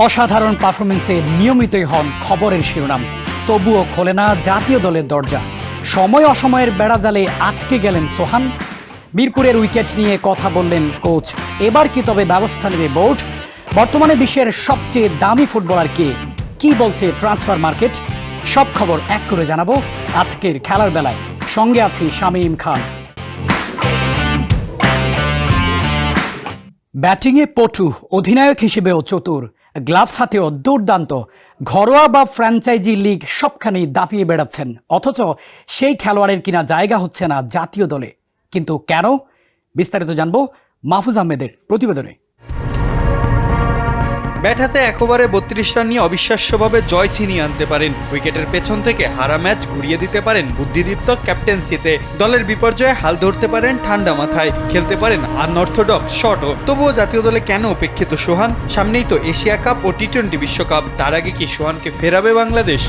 অসাধারণ পারফরমেন্সে নিয়মিতই হন খবরের শিরোনাম, তবুও খোলে না জাতীয় দলের দরজা। সময় অসময়ের বেড়াজালে আটকে গেলেন সোহান। মিরপুরের উইকেট নিয়ে কথা বললেন কোচ। এবার কি তবে ব্যবস্থা নেবে বোর্ড? বর্তমানে বিশ্বের সবচেয়ে দামি ফুটবলার কে? কি বলছে ট্রান্সফার মার্কেট? সব খবর এক করে জানাবো আজকের খেলার বেলায়। সঙ্গে আছি শামীম খান। ব্যাটিংয়ে পটু, অধিনায়ক হিসেবেও চতুর, গ্লাভস হাতেও দুর্দান্ত। ঘরোয়া বা ফ্র্যাঞ্চাইজি লিগ সবখানেই দাপিয়ে বেড়াচ্ছেন, অথচ সেই খেলোয়াড়ের কিনা জায়গা হচ্ছে না জাতীয় দলে। কিন্তু কেন? বিস্তারিত জানবো মাহফুজ আহমেদের প্রতিবেদনে। ব্যাট হাতে একেবারে 32 রান নিয়ে অবিশ্বাস্যভাবে জয় ছিনিয়ে আনতে পারেন। উইকেটের পেছন থেকে হারা ম্যাচ ঘুরিয়ে দিতে পারেন বুদ্ধিদীপ্ত ক্যাপ্টেন্সিতে। দলের বিপর্যয়ে হাল ধরতে পারেন ঠান্ডা মাথায়, খেলতে পারেন আনঅর্থোডক্স শটও। তবুও জাতীয় দলে কেন উপেক্ষিত সোহান? সামনেই তো এশিয়া কাপ ও টি-20 বিশ্বকাপ। তার আগে কি সোহানকে ফেরাবে বাংলাদেশ?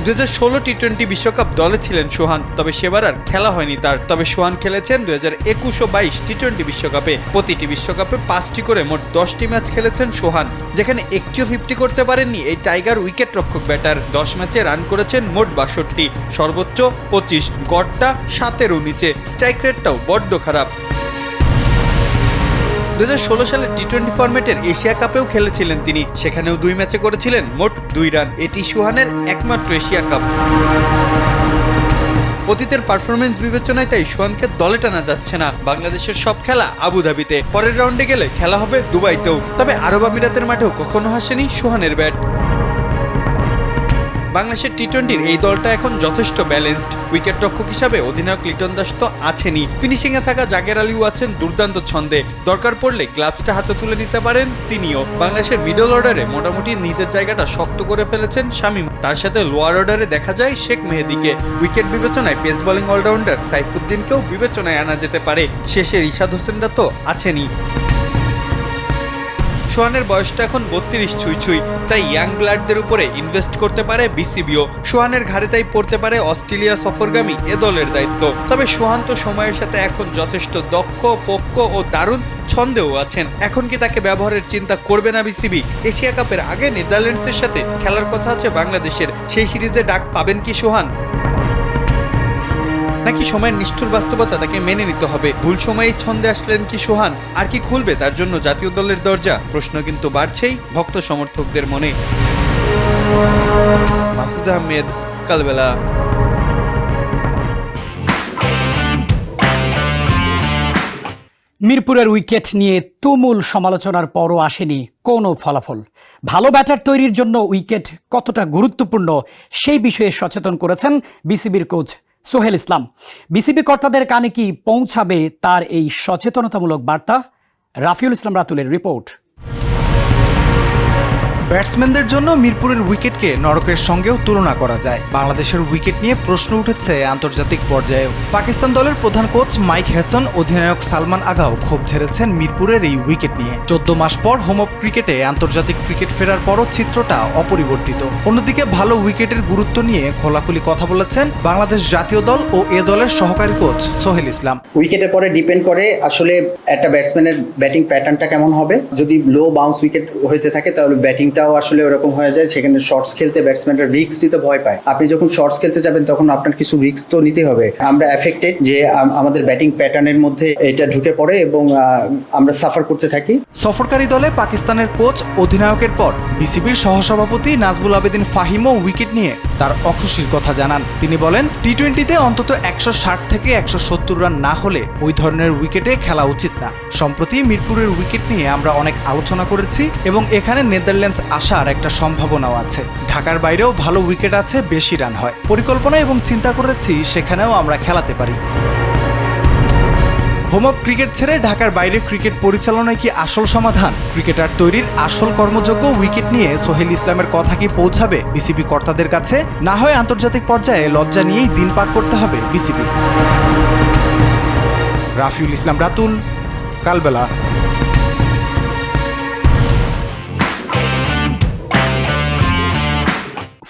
2016 টি-20 বিশ্বকাপ দলে ছিলেন সোহান, তবে সেবার আর খেলা হয়নি তার। তবে সোহান খেলেছেন 2021 ও 22 টি-20 বিশ্বকাপে। প্রতিটি বিশ্বকাপে 5টি করে মোট 10টি ম্যাচ খেলেছেন সোহান, যেখানে একটিও 50 করতে পারেননি এই টাইগার উইকেট রক্ষক ব্যাটার। 10 ম্যাচে রান করেছেন মোট 62, সর্বোচ্চ 25, গড়টা 7-এরও নিচে। স্ট্রাইক রেটটাও বড্ড খারাপ। 2016 সালে টি-20 ফরম্যাটের এশিয়া কাপেও খেলেছিলেন তিনি, সেখানেও 2 ম্যাচে করেছিলেন মোট 2 রান। এটি সোহানের একমাত্র এশিয়া কাপ। অতীতের পারফরমেন্স বিবেচনায় তাই সোহানকে দলে টানা যাচ্ছে না। বাংলাদেশের সব খেলা আবুধাবিতে, পরের রাউন্ডে গেলে খেলা হবে দুবাইতেও। তবে আরব আমিরাতের মাঠেও কখনো হাসেনি সোহানের ব্যাট। বাংলাদেশের টি-20-র এই দলটা এখন যথেষ্ট ব্যালেন্সড। উইকেট রক্ষক হিসাবে অধিনায়ক লিটন দাস তো আছেনই, ফিনিশিং এ থাকা জাকের আলীও আছেন দুর্দান্ত ছন্দে। দরকার পড়লে গ্লাভসটা হাতে তুলে নিতে পারেন তিনিও। বাংলাদেশের মিডল অর্ডারে মোটামুটি নিজের জায়গাটা শক্ত করে ফেলেছেন শামীম। তার সাথে লোয়ার অর্ডারে দেখা যায় শেখ মেহেদীকে। উইকেট বিবেচনায় পেস বোলিং অলরাউন্ডার সাইফুদ্দিনকেও বিবেচনায় আনা যেতে পারে। শেষে রিশাদ হোসেনরা তো আছেনই। সোহানের বয়সটা এখন 32 ছুঁই, তাই ইয়াং ব্লাডদের উপরে ইনভেস্ট করতে পারে বিসিবিও। সোহানের ঘাড়ে তাই পড়তে পারে অস্ট্রেলিয়া সফরগামী এ দলের দায়িত্ব। তবে সোহান তো সময়ের সাথে এখন যথেষ্ট দক্ষ, পক্ষ ও দারুণ ছন্দেও আছেন। এখন কি তাকে ব্যবহারের চিন্তা করবে না বিসিবি? এশিয়া কাপের আগে নেদারল্যান্ডসের সাথে খেলার কথা আছে বাংলাদেশের, সেই সিরিজে ডাক পাবেন কি সোহান? নাকি সময়ের নিষ্ঠুর বাস্তবতা তাকে মেনে নিতে হবে? ভুল সময়েই ছন্দে আসলেন কি সোহান? আর কি খুলবে তার জন্য জাতীয় দলের দরজা? প্রশ্ন কিন্তু বাড়ছেই ভক্ত সমর্থকদের মনে। মাহফুজ আহমেদ, কালবেলা। মিরপুরের উইকেট নিয়ে তুমুল সমালোচনার পরও আসেনি কোনো ফলাফল। ভালো ব্যাটার তৈরির জন্য উইকেট কতটা গুরুত্বপূর্ণ সেই বিষয়ে সচেতন করেছেন বিসিবির কোচ সোহেল ইসলাম। বিসিবি কর্তাদের কানে কি পৌঁছাবে তার এই সচেতনতামূলক বার্তা? রাফিউল ইসলাম রাতুলের রিপোর্ট। ব্যাটসম্যানদের জন্য মিরপুরের উইকেটকে নরকের সঙ্গেও তুলনা করা যায়। বাংলাদেশের উইকেট নিয়ে প্রশ্ন উঠেছে আন্তর্জাতিক পর্যায়েও। পাকিস্তান দলের প্রধান কোচ মাইক হেসন, অধিনায়ক সালমান আগাও ক্ষোভ ঝেড়েছেন মিরপুরের এই উইকেট নিয়ে। 14 মাস পর হোম অফ ক্রিকেটে আন্তর্জাতিক ক্রিকেট ফেরার পরও চিত্রটা অপরিবর্তিত। অন্যদিকে ভালো উইকেটের গুরুত্ব নিয়ে খোলাখুলি কথা বলেছেন বাংলাদেশ জাতীয় দল ও এ দলের সহকারী কোচ সোহেল ইসলাম। উইকেটের পরে ডিপেন্ড করে আসলে একটা ব্যাটসম্যানের ব্যাটিং প্যাটার্নটা কেমন হবে। যদি লো বাউন্স উইকেট হইতে থাকে তাহলে ব্যাটিংটাও আসলে ওরকম হয়ে যায়। সেখানে শর্টস খেলতে ব্যাটসম্যানরা রিস্ক নিতে ভয় পায়। আপনি যখন শর্টস খেলতে যাবেন তখন আপনার কিছু রিস্ক তো নিতে হবে। আমরা এফেক্টেড যে আমাদের ব্যাটিং প্যাটার্নের মধ্যে এটা ঢুকে পড়ে এবং আমরা সাফার করতে থাকি। সফরকারী দলে পাকিস্তানের কোচ অধিনায়কের পর বিসিবির সহসভাপতি নাজবুল আবেদিন ফাহিমও উইকেট নিয়ে তার অখুশির কথা জানান। তিনি বলেন, টি-20-তে অন্তত 160 থেকে 170 রান না হলে ওই ধরনের উইকেটে খেলা উচিত না। সম্প্রতি মিরপুরের উইকেট নিয়ে আমরা অনেক আলোচনা করেছি এবং এখানে নেদারল্যান্ডস আসার একটা সম্ভাবনাও আছে। ঢাকার বাইরেও ভালো উইকেট আছে, বেশি রান হয়। পরিকল্পনা এবং চিন্তা করেছি সেখানেও আমরা খেলাতে পারি। হোম অফ ক্রিকেট ছেড়ে ঢাকার বাইরে ক্রিকেট পরিচালনায় কি আসল সমাধান? ক্রিকেটার তৈরির আসল কর্মযোগ্য উইকেট নিয়ে সোহেল ইসলামের কথা কি পৌঁছাবে বিসিবি কর্তাদের কাছে? না হয় আন্তর্জাতিক পর্যায়ে লজ্জা নিয়েই দিন পার করতে হবে বিসিবির। রাফিউল ইসলাম রাতুল, কালবেলা।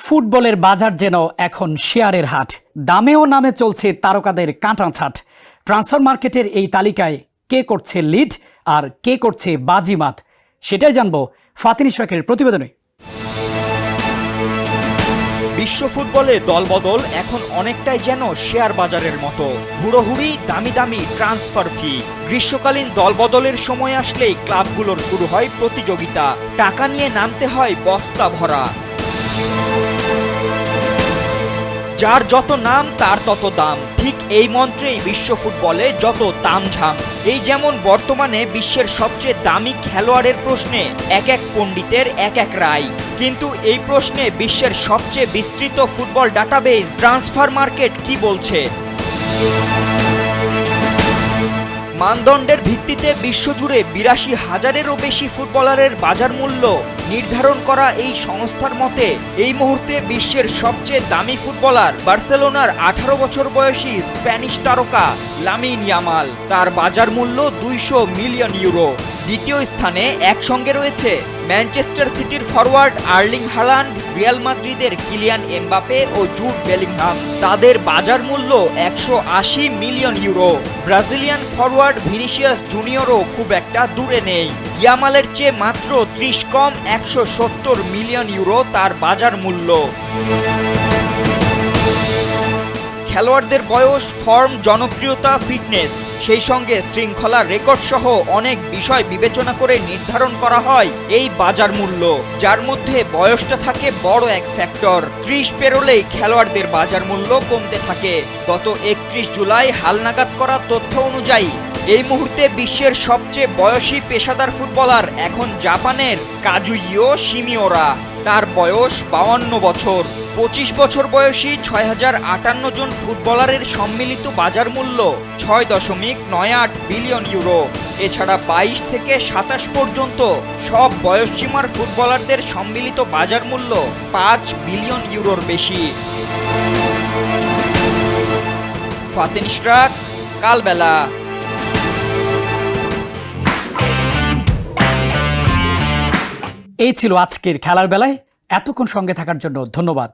ফুটবলের বাজার যেন এখন শেয়ারের হাট। দামেও নামে চলছে তারকাদের কাঁটা ছাঁট। ট্রান্সফার মার্কেটের এই তালিকায় কে করছে লিড আর কে করছে বাজিমাত? সেটাই জানবো ফাতিন ইশরাকের প্রতিবেদনে। বিশ্ব ফুটবলে দলবদল এখন অনেকটাই যেন শেয়ার বাজারের মতো, হুড়োহুড়ি, দামি দামি ট্রান্সফার ফি। গ্রীষ্মকালীন দলবদলের সময় আসলেই ক্লাবগুলোর শুরু হয় প্রতিযোগিতা, টাকা নিয়ে নামতে হয় বস্তা ভরা। যার যত নাম তার তত দাম, ঠিক এই মন্ত্রেই বিশ্ব ফুটবলে যত তামঝাম। এই যেমন বর্তমানে বিশ্বের সবচেয়ে দামি খেলোয়াড়ের প্রশ্নে এক এক পণ্ডিতের এক এক রায়, কিন্তু এই প্রশ্নে বিশ্বের সবচেয়ে বিস্তৃত ফুটবল ডাটাবেজ ট্রান্সফার মার্কেট কি বলছে? মানদণ্ডের ভিত্তিতে বিশ্বজুড়ে ৮২,০০০-এরও বেশি ফুটবলারের বাজার মূল্য নির্ধারণ করা এই সংস্থার মতে এই মুহূর্তে বিশ্বের সবচেয়ে দামি ফুটবলার বার্সেলোনার ১৮ বছর বয়সী স্প্যানিশ তারকা লামিন ইয়ামাল। তার বাজার মূল্য ২০০ মিলিয়ন ইউরো। দ্বিতীয় স্থানে একসঙ্গে রয়েছে ম্যানচেস্টার সিটির ফরওয়ার্ড আর্লিং হালান্ড, রিয়াল মাদ্রিদের কিলিয়ান এমবাপে ও জুড বেলিংহাম। তাদের বাজার মূল্য ১৮০ million euro. Brazilian forward Vinicius জুনিয়রও খুব একটা দূরে নেই। ইয়ামালের চেয়ে মাত্র ৩০ কম ১৭০ মিলিয়ন ইউরো তার বাজার মূল্য। খেলোয়াড়দের বয়স, ফর্ম, জনপ্রিয়তা, ফিটনেস, সেই সঙ্গে শৃঙ্খলা, রেকর্ড সহ অনেক বিষয় বিবেচনা করে নির্ধারণ করা হয় এই বাজার মূল্য, যার মধ্যে বয়সটা থাকে বড় এক ফ্যাক্টর। ৩০ পেরোলেই খেলোয়াড়দের বাজার মূল্য কমতে থাকে। গত ৩১ জুলাই হালনাগাদ করা তথ্য অনুযায়ী এই মুহূর্তে বিশ্বের সবচেয়ে বয়সী পেশাদার ফুটবলার এখন জাপানের কাজুইও শিমিওরা। তার বয়স ৫২ বছর। ২৫ বছর বয়সী ৬,০৫৮ জন ফুটবলারের সম্মিলিত বাজার মূল্য ৬.৯৮ বিলিয়ন ইউরো। এছাড়া ২২ থেকে ২৭ পর্যন্ত সব বয়সসীমার ফুটবলারদের সম্মিলিত বাজার মূল্য ৫ বিলিয়ন ইউরোর বেশি। ফাতিন ইশরাক, কালবেলা। এই ছিল আজকের খেলার বেলায়। এতক্ষণ সঙ্গে থাকার জন্য ধন্যবাদ।